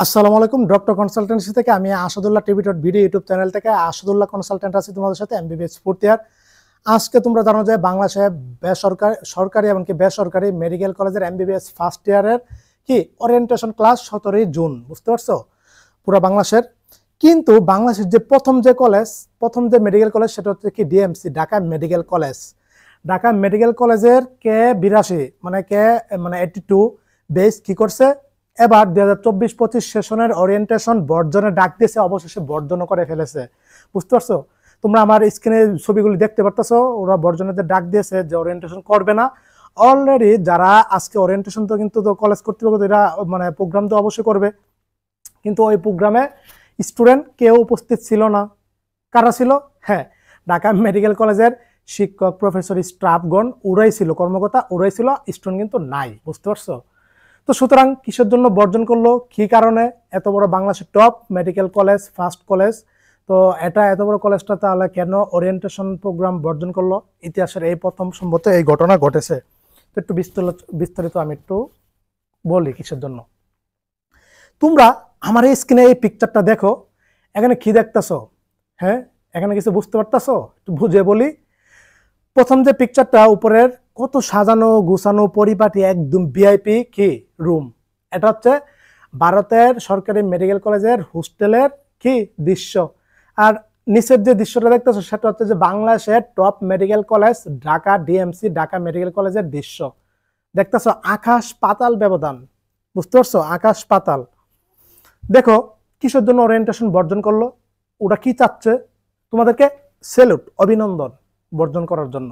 আসসালামু আলাইকুম। Doctor consultancy থেকে আমি Asadullah TV dot video YouTube channel থেকে আসাদুল্লাহ কনসালটেন্ট আছি তোমাদের সাথে এমবিবিএস ফোর্থ ইয়ার। আজকে তোমরা জানো যে বাংলাদেশে সরকারি এমনকি বেসরকারি মেডিকেল কলেজের এমবিবিএস ফার্স্ট ইয়ারের কি ওরিয়েন্টেশন ক্লাস 17 জুন, বুঝতে পারছো, পুরো বাংলাদেশের। কিন্তু বাংলাদেশের যে প্রথম যে মেডিকেল কলেজ সেটা হচ্ছে কি DMC, Dhaka medical college. Dhaka medical কলেজের কে 82 মানে 82 বেস কি করছে, এবার 2024-25 সেশনের ওরিয়েন্টেশন বর্জনের ডাক দিয়েছে, অবশেষে বর্জন করে ফেলেছে, বুঝতে পারছো। তোমরা আমার স্ক্রিনে ছবিগুলি দেখতে পারতেছো, ওরা বর্জনের ডাক দিয়েছে যে ওরিয়েন্টেশন করবে না। অলরেডি যারা আজকে ওরিয়েন্টেশন তো কিন্তু কলেজ কর্তৃপক্ষ এরা মানে প্রোগ্রাম তো অবশ্যই করবে, কিন্তু ওই প্রোগ্রামে স্টুডেন্ট কেউ উপস্থিত ছিল না। কারা ছিল? হ্যাঁ, ঢাকা মেডিকেল কলেজের শিক্ষক, প্রফেসর, স্টাফগণ ওরাই ছিল, কর্মকর্তা ওরাই ছিল, স্টুডেন্ট কিন্তু নাই, বুঝতে পারছো। তো সুতরাং কিসের জন্য বর্জন করলো, কি কারণে? এত বড় বাংলাদেশের top medical college, first college, তো এটা এত বড় কলেজটা তাহলে কেন ওরিয়েন্টেশন প্রোগ্রাম বর্জন করলো? ইতিহাসের এই প্রথম সম্ভবত এই ঘটনা ঘটেছে। তো একটু বিস্তারিত আমি একটু বলি কিসের জন্য। তোমরা আমার এই স্ক্রিনে এই পিকচারটা দেখো, এখানে কি দেখতেছো? হ্যাঁ, এখানে কিছু বুঝতে পারতেছো? একটু বুঝে বলি। প্রথম যে পিকচারটা উপরের, কত সাজানো গুছানো পরিপাটি, একদম ভিআইপি কি রুম। এটা হচ্ছে ভারতের সরকারি মেডিকেল কলেজের হোস্টেলের কি দৃশ্য। আর নিচের যে দৃশ্যটা দেখতেছো সেটা হচ্ছে যে বাংলাদেশের top medical college Dhaka DMC, Dhaka medical কলেজের দৃশ্য। দেখতেছো আকাশ পাতাল ব্যবধান, বুঝতে পারছো, আকাশ পাতাল। দেখো কিসের জন্য ওরিয়েন্টেশন বর্জন করলো, ওরা কি চাচ্ছে? তোমাদেরকে স্যালুট, অভিনন্দন বর্জন করার জন্য।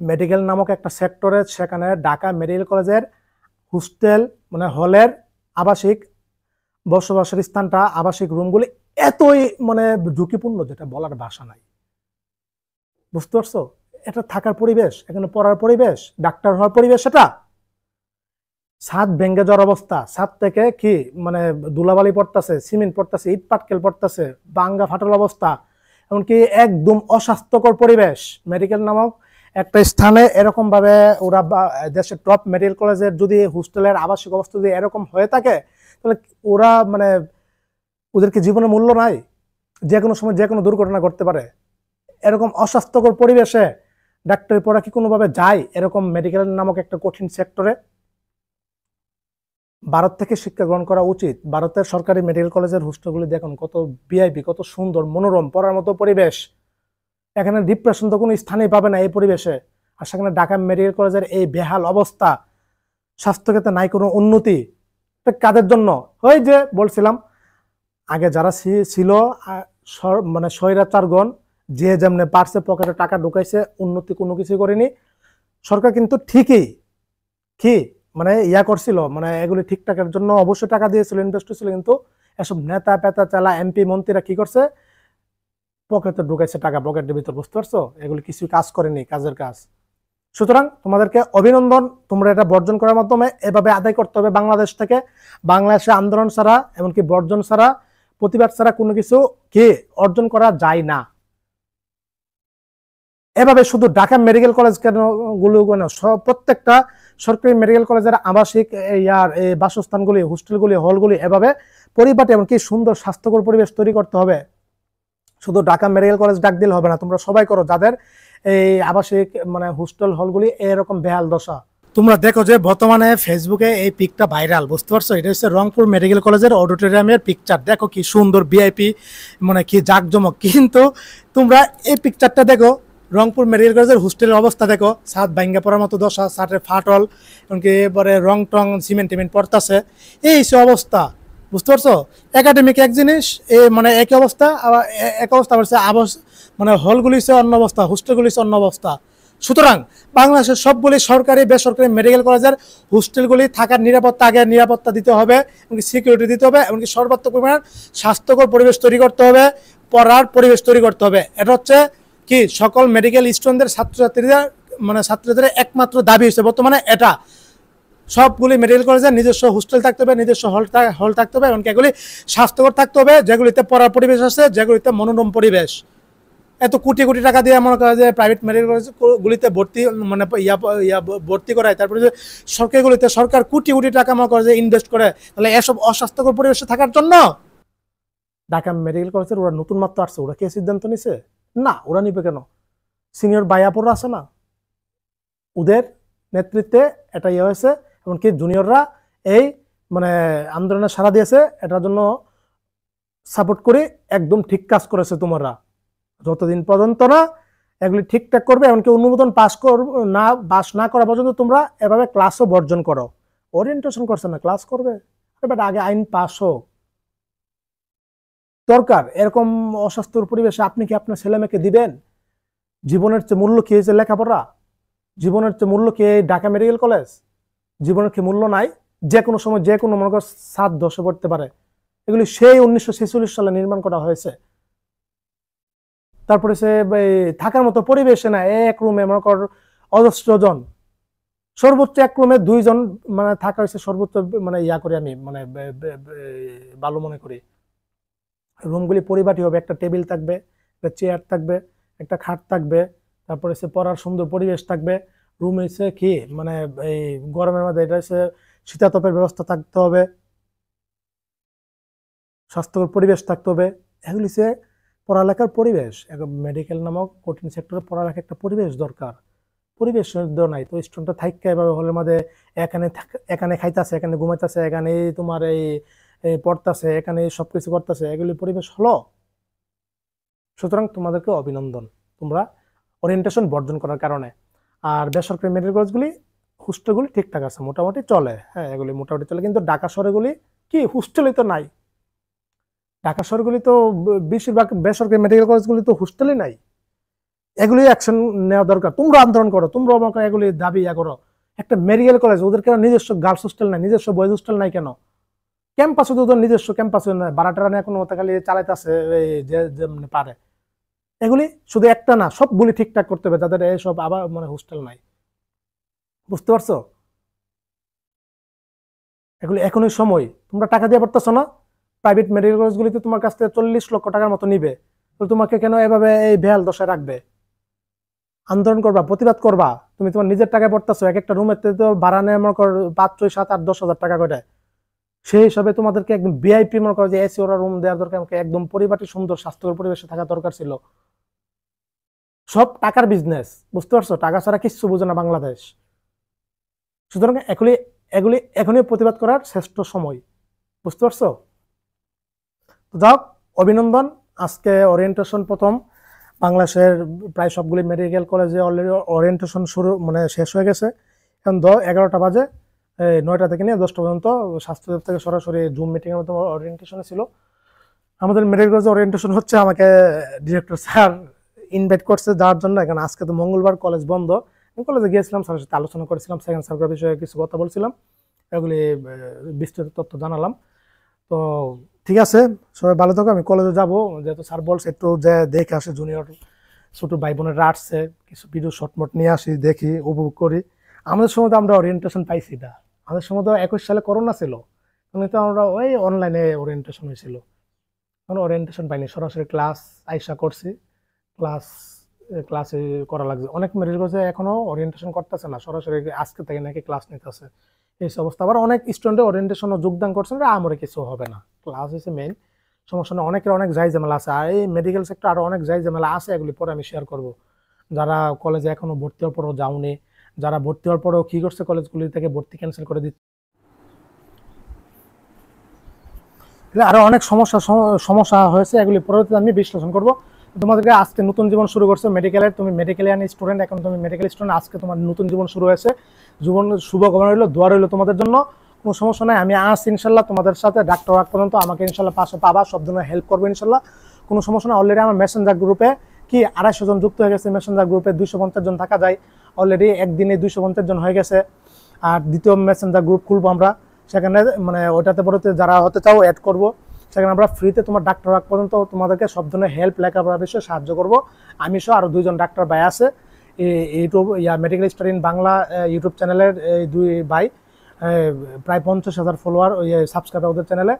মেডিকেল নামক একটা সেক্টরে, সেখানে ঢাকা মেডিকেল কলেজের হোস্টেল মানে হলের আবাসিক বসবাসের স্থানটা, আবাসিক রুমগুলি এতই মানে ঝুঁকিপূর্ণ যেটা বলার ভাষা নাই, বুঝতে পারছো। এটা থাকার পরিবেশ, এখানে পড়ার পরিবেশ, ডাক্তার হওয়ার পরিবেশ, এটা ছাদ ভেঙে যাওয়ার অবস্থা, ছাদ থেকে কি মানে ধুলাবালি পড়তেছে, সিমেন্ট পড়তেছে, ইট পাটকেল পড়তেছে, বাঙ্গা ফাটাল অবস্থা, এমনকি একদম অস্বাস্থ্যকর পরিবেশ। মেডিকেল নামক একটা স্থানে এরকম ভাবে ওরা দেশের টপ মেডিকেল কলেজের যদি হোস্টেলের আবাসিক অবস্থা যদি এরকম হয়ে থাকে, তাহলে ওরা মানে ওদেরকে জীবনের মূল্য নাই? যে কোনো সময় যে কোনো দুর্ঘটনা ঘটতে পারে। এরকম অস্বাস্থ্যকর পরিবেশে ডাক্তারি পড়া কি কোনোভাবে যায় এরকম মেডিকেল নামক একটা কঠিন সেক্টরে? ভারত থেকে শিক্ষা গ্রহণ করা উচিত। ভারতের সরকারি মেডিকেল কলেজের হোস্টেলগুলি দেখুন কত ভিআইপি, কত সুন্দর মনোরম, পড়ার মতো পরিবেশ। এখানে ডিপ্রেশন তো কোনো স্থানেই পাবে না এই পরিবেশে। আর সেখানে ঢাকা মেডিকেল কলেজের এই বেহাল অবস্থা, স্বাস্থ্যক্ষেত্রে নাই কোনো উন্নতি। কাদের জন্য? ওই যে বলছিলাম আগে যারা ছিল মানে স্বৈরাচারগণ, যে যেমনে পারছে পকেটে টাকা ঢুকাইছে, উন্নতি কোনো কিছু করেনি। সরকার কিন্তু ঠিকই কি মানে করছিল, মানে এগুলি ঠিকঠাকের জন্য অবশ্যই টাকা দিয়েছিল, ইনভেস্ট ছিল, কিন্তু এসব নেতা পেতা চালা এমপি মন্ত্রীরা কি করছে, পকেটে ঢুকাইছে টাকা পকেটের ভিতর, বুঝতে পারছো। এগুলি কিছু কাজ করেনি, কাজের কাজ। সুতরাং তোমাদেরকে অভিনন্দন, তোমরা এটা বর্জন করার মাধ্যমে এভাবে আদায় করতে হবে বাংলাদেশ থেকে। বাংলাদেশে আন্দোলন ছাড়া, এমনকি বর্জন ছাড়া, প্রতিবাদ ছাড়া কোনো কিছু কি অর্জন করা যায় না। এভাবে শুধু ঢাকা মেডিকেল কলেজ কেন গুলো কেন, প্রত্যেকটা সরকারি মেডিকেল কলেজের আবাসিক এই বাসস্থানগুলি, হোস্টেলগুলি, হলগুলি এভাবে পরিপাটি এমনকি সুন্দর স্বাস্থ্যকর পরিবেশ তৈরি করতে হবে। শুধু ঢাকা মেডিকেল কলেজ ডাক দিলে হবে না, তোমরা সবাই করো যাদের এই আবাসিক মানে হোস্টেল হলগুলি এরকম বেহাল দশা। তোমরা দেখো যে বর্তমানে ফেসবুকে এই পিকটা ভাইরাল, বুঝতে পারছো। এটা হচ্ছে রংপুর মেডিকেল কলেজের অডিটোরিয়ামের পিকচার। দেখো কি সুন্দর ভিআইপি, মানে কি জাঁকজমক। কিন্তু তোমরা এই পিকচারটা দেখো, রংপুর মেডিকেল কলেজের হোস্টেলের অবস্থা দেখো, ছাদ ভাঙ্গা পড়ার মতো দশা, ছাদের ফাটল, এমনকি এবারে রং টং সিমেন্ট টিমেন্ট পড়তেছে, এই সে অবস্থা, বুঝতে পারছো। একাডেমিক এক জিনিস, মানে একই অবস্থা, আবার এক অবস্থা বলছে মানে হলগুলি হচ্ছে অন্য অবস্থা, হোস্টেলগুলি হচ্ছে অন্য অবস্থা। সুতরাং বাংলাদেশের সবগুলি সরকারি বেসরকারি মেডিকেল কলেজের হোস্টেলগুলি থাকার নিরাপত্তা, আগে নিরাপত্তা দিতে হবে, এমনকি সিকিউরিটি দিতে হবে, এমনকি সর্বাত্মক পরিমাণ স্বাস্থ্যকর পরিবেশ তৈরি করতে হবে, পড়ার পরিবেশ তৈরি করতে হবে। এটা হচ্ছে কি সকল মেডিকেল স্টুডেন্টদের, ছাত্রছাত্রীদের একমাত্র দাবি হচ্ছে বর্তমানে এটা। সবগুলি মেডিকেল কলেজের নিজস্ব হোস্টেল থাকতে হবে, নিজস্ব হল থাকতে হবে, এমনকি এগুলি স্বাস্থ্যকর থাকতে হবে, যেগুলিতে পড়ার পরিবেশ আছে, যেগুলিতে মনোরম পরিবেশ। এত কোটি কোটি টাকা দিয়ে মনে করে যে প্রাইভেট মেডিকেল কলেজগুলিতে ভর্তি মানে ভর্তি করায়, তারপরে যে সরকারিগুলিতে সরকার কোটি কোটি টাকা মনে করে যে ইনভেস্ট করে, তাহলে এসব অস্বাস্থ্যকর পরিবেশে থাকার জন্য ঢাকা মেডিকেল কলেজের ওরা নতুন মাত্র আসছে, ওরা কে সিদ্ধান্ত নিছে? না, ওরা নিবে কেন? সিনিয়র বায়াপুররা আছে না, ওদের নেতৃত্বে এটা ইয়ে হয়েছে, এমনকি জুনিয়ররা এই মানে আন্দোলনে সাড়া দিয়েছে, এটার জন্য সাপোর্ট করে একদম ঠিক কাজ করেছে। তোমরা যতদিন পর্যন্ত না এগুলি ঠিকঠাক করবে, এমনকি অনুমোদন পাস না করা পর্যন্ত তোমরা এভাবে ক্লাসও বর্জন করো। ওরিয়েন্টেশন করছে না, ক্লাস করবে, বাট আগে আইন পাস হোক। দরকার এরকম অস্বাস্থ্যকর পরিবেশে আপনি কি আপনার ছেলে মেয়েকে দিবেন? জীবনের চেয়ে মূল্য কি হয়েছে লেখাপড়া? জীবনের চেয়ে মূল্য কি ঢাকা মেডিকেল কলেজ? জীবনের কি মূল্য নাই? যে কোনো সময় যে কোনো মনে কর 7-10 পড়তে পারে। এগুলি সেই 1946 সালে নির্মাণ করা হয়েছে। তারপরে সে থাকার মতো পরিবেশে না, এক রুমে মনে কর অজস্র জন, সর্বোচ্চ এক রুমে 2 জন মানে থাকা হয়েছে সর্বোচ্চ, মানে ইয়া করি আমি, মানে ভালো মনে করি। রুমগুলি পরিপাটি হবে, একটা টেবিল থাকবে, একটা চেয়ার থাকবে, একটা খাট থাকবে, তারপরে সে পড়ার সুন্দর পরিবেশ থাকবে। রুম হচ্ছে কি মানে এই গরমের মধ্যে এটা হচ্ছে শীতাতপের ব্যবস্থা থাকতে হবে, স্বাস্থ্যকর পরিবেশ থাকতে হবে। এগুলি সে পড়ালেখার পরিবেশ। মেডিকেল নামক কঠিন সেক্টরে পড়ালেখা একটা পরিবেশ দরকার। পরিবেশ নাই তো স্টুডেন্টটা থাইকা এভাবে হলের মধ্যে এখানে খাইতেছে, এখানে ঘুমাইতেছে, এখানে তোমার এই পড়তেছে, এখানে সবকিছু করতেছে, এগুলি পরিবেশ হলো? সুতরাং তোমাদেরকে অভিনন্দন, তোমরা ওরিয়েন্টেশন বর্জন করার কারণে। আর বেসরকারি মেডিকেল কলেজগুলি হোস্টেলগুলি ঠিকঠাক আছে, মোটামুটি চলে, হ্যাঁ এগুলি মোটামুটি চলে। কিন্তু ঢাকা শহরগুলি কি হোস্টেলই তো নাই। ঢাকা শহরগুলি তো বেশিরভাগ বেসরকারি মেডিকেল কলেজগুলি তো হোস্টেলই নাই। এগুলি অ্যাকশন নেওয়া দরকার। তোমরা আন্দোলন করো, তোমরা আমাকে এগুলি দাবি করো। একটা মেডিকেল কলেজ, ওদের কেন নিজস্ব গার্লস হোস্টেল নাই, নিজস্ব বয়েজ হোস্টেল নাই কেন? ক্যাম্পাসে তো ওদের নিজস্ব ক্যাম্পাস নাই, বারাটারা নিয়ে কোনো খালি চালাইতেছে যে পারে। এগুলি শুধু একটা না, সবগুলি ঠিকঠাক করতে হবে, যাদের এইসব আবার মানে হোস্টেল নাই। বুঝতে পারছো? এগুলি এখনই সময়। তোমরা টাকা দিয়ে পড়তেছো না, প্রাইভেট মেডিকেল কলেজগুলিতে তোমার কাছ থেকে 40 লক্ষ টাকার মতো নিবে, তো তোমাকে কেন এভাবে এই বেহাল দশায় রাখবে? আন্দোলন করবা, প্রতিবাদ করবা। তুমি তোমার নিজের টাকায় পড়তেছো, এক একটা রুমের তো ভাড়া নেয় মনে করো 5, 6, 7, 8, 10 হাজার টাকা করে। সেই হিসাবে তোমাদেরকে একদম ভিআইপি মনে করো যে এসি ওরা রুম দেওয়ার দরকার, আমাকে একদম পরিপাটি সুন্দর স্বাস্থ্যকর পরিবেশে থাকা দরকার ছিল। সব টাকার বিজনেস, বুঝতে পারছো? টাকা ছাড়া কিচ্ছু বুঝে না বাংলাদেশ। সুতরাং এগুলি এখনই প্রতিবাদ করার শ্রেষ্ঠ সময়, বুঝতে পারছো? যাক, অভিনন্দন। আজকে ওরিয়েন্টেশন প্রথম বাংলাদেশের প্রায় সবগুলি মেডিকেল কলেজে অলরেডি ওরিয়েন্টেশন শুরু মানে শেষ হয়ে গেছে। এখন 11টা বাজে, 9টা থেকে নিয়ে 10টা পর্যন্ত স্বাস্থ্য থেকে সরাসরি জুম মিটিংয়ের মতো ওরিয়েন্টেশনে ছিল। আমাদের মেডিকেল কলেজে ওরিয়েন্টেশন হচ্ছে, আমাকে ডিরেক্টর স্যার ইনভাইট করছে যাওয়ার জন্য। এখন আজকে তো মঙ্গলবার, কলেজ বন্ধ। আমি কলেজে গিয়েছিলাম, স্যারের সাথে আলোচনা করেছিলাম, সেকেন্ড সার্কুলার বিষয়ে কিছু কথা বলছিলাম, এগুলি বিস্তৃত তথ্য জানালাম। তো ঠিক আছে, সবাই ভালো থাকো। আমি কলেজে যাবো, যেহেতু স্যার বলছে একটু যে দেখে আসে, জুনিয়র ছোট ভাই বোনেরা আসছে, কিছু ভিডিও শর্টমট নিয়ে আসি, দেখি, উপভোগ করি। আমাদের সময় তো আমরা ওরিয়েন্টেশন পাইছি না, আমাদের সময় তো 21 সালে করোনা ছিল, তো আমরা ওই অনলাইনে ওরিয়েন্টেশন হয়েছিল, কোনো ওরিয়েন্টেশন পাইনি। সরাসরি ক্লাস আইসা করছি, ক্লাসে করা লাগছে। অনেক মেডিকেল কলেজে এখনো ওরিয়েন্টেশন করতেছে না, সরাসরি আজকে থেকে নাকি ক্লাস নিতেছে, এই অবস্থা। আবার অনেক স্টুডেন্ট ওরিয়েন্টেশনে যোগদান করছেন, আমার কিছু হবে না, ক্লাস হচ্ছে মেইন সমস্যা না। অনেকের অনেক যাই ঝামেলা আছে, আর এই মেডিকেল সেক্টর আরো অনেক যাই ঝামেলা আছে, এগুলি পরে আমি শেয়ার করব। যারা কলেজে এখনো ভর্তি হওয়ার পরও যাওনি, যারা ভর্তি হওয়ার পরেও কি করছে, কলেজগুলি থেকে ভর্তি ক্যান্সেল করে দিচ্ছে, আরো অনেক সমস্যা হয়েছে, এগুলি পরবর্তীতে আমি বিশ্লেষণ করব। তোমাদেরকে আজকে নতুন জীবন শুরু করছে মেডিকেলের, তুমি মেডিকেলিয়ান স্টুডেন্ট, এখন তুমি মেডিকেল স্টুডেন্ট, আজকে তোমার নতুন জীবন শুরু হয়েছে। জীবন শুভ কামনা রইলো, দোয়া রইলো তোমাদের জন্য। কোনো সমস্যা নাই, আমি আসছি ইনশাল্লাহ তোমাদের সাথে, ডাক্তার হওয়ার পর্যন্ত আমাকে ইনশাল্লাহ পাশে পাবা, সব ধরনের হেল্প করবো ইনশাল্লাহ, কোনো সমস্যা নাই। অলরেডি আমার মেসেঞ্জার গ্রুপে কি 250 জন যুক্ত হয়ে গেছে, মেসেঞ্জার গ্রুপে 250 জন থাকা যায়, অলরেডি একদিনে 250 জন হয়ে গেছে। আর দ্বিতীয় মেসেঞ্জার গ্রুপ খুলবো আমরা, সেখানে মানে ওইটাতে পরবর্তী যারা হতে চাও অ্যাড করবো, সেখানে আমরা ফ্রিতে তোমার ডাক্তার হওয়া পর্যন্ত তোমাদেরকে সব ধরনের হেল্প, লেখাপড়ার বিষয়ে সাহায্য করবো। আমি সহ আরও 2 জন ডাক্তার ভাই আছে, YouTube medical study in Bangla YouTube চ্যানেলের এই 2 ভাই, প্রায় 50,000 ফলোয়ার ওই সাবস্ক্রাইবার ওদের চ্যানেলে।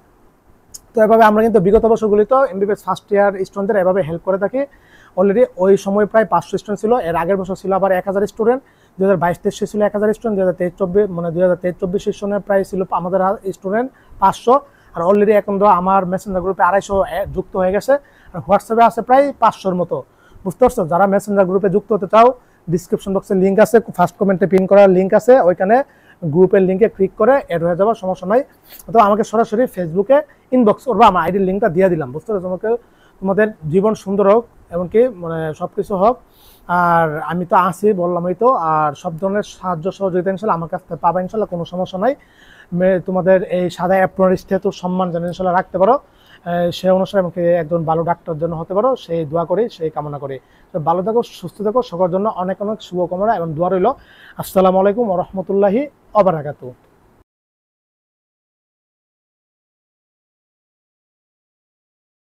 তো এভাবে আমরা কিন্তু বিগত বছরগুলিতে এমবিবিএস ফার্স্ট ইয়ার স্টুডেন্টদের এভাবে হেল্প করে থাকি। অলরেডি ওই সময় প্রায় 500 স্টুডেন্ট ছিল, এর আগের বছর ছিল আবার 1000 স্টুডেন্ট, 2022-23 ছিল 1000 স্টুডেন্ট, 2023-24 মানে 2023-24 সেশনের প্রায় ছিল আমাদের স্টুডেন্ট 500। আর অলরেডি এখন তো আমার মেসেঞ্জার গ্রুপে 250 যুক্ত হয়ে গেছে, আর হোয়াটসঅ্যাপে আছে প্রায় 500-র মতো। বুঝতে পারছো? যারা মেসেঞ্জার গ্রুপে যুক্ত হতে চাও, ডিসক্রিপশন বক্সে লিঙ্ক আছে, ফার্স্ট কমেন্টে পিন করার লিঙ্ক আছে, ওইখানে গ্রুপের লিঙ্কে ক্লিক করে অ্যাড হয়ে যাওয়ার সমস্যা নাই। অথবা আমাকে সরাসরি ফেসবুকে ইনবক্স করবো, আমার আইডির লিঙ্কটা দিয়ে দিলাম। বুঝতে পারছো? তোমাদের জীবন সুন্দর হোক, এমনকি মানে সব কিছু হোক। আর আমি তো আছি, বললামই তো। আর সব ধরনের সাহায্য সহযোগিতা ইনশাল্লাহ আমার কাছ থেকে পাবা, ইনশাল্লাহ কোনো সমস্যা নাই। তোমাদের এই সাদা অ্যাপ্রনের স্থিতি সম্মান যেন ইনশাল্লাহ রাখতে পারো, সেই অনুসারে আমাকে একজন ভালো ডাক্তার জন্য হতে পারো, সেই দোয়া করি, সেই কামনা করি। তো ভালো থাকো, সুস্থ থাকো, সবার জন্য অনেক অনেক শুভকামনা এবং দোয়া রইল। আসসালামু আলাইকুম ওয়া রাহমাতুল্লাহি ওয়া বারাকাতুহু।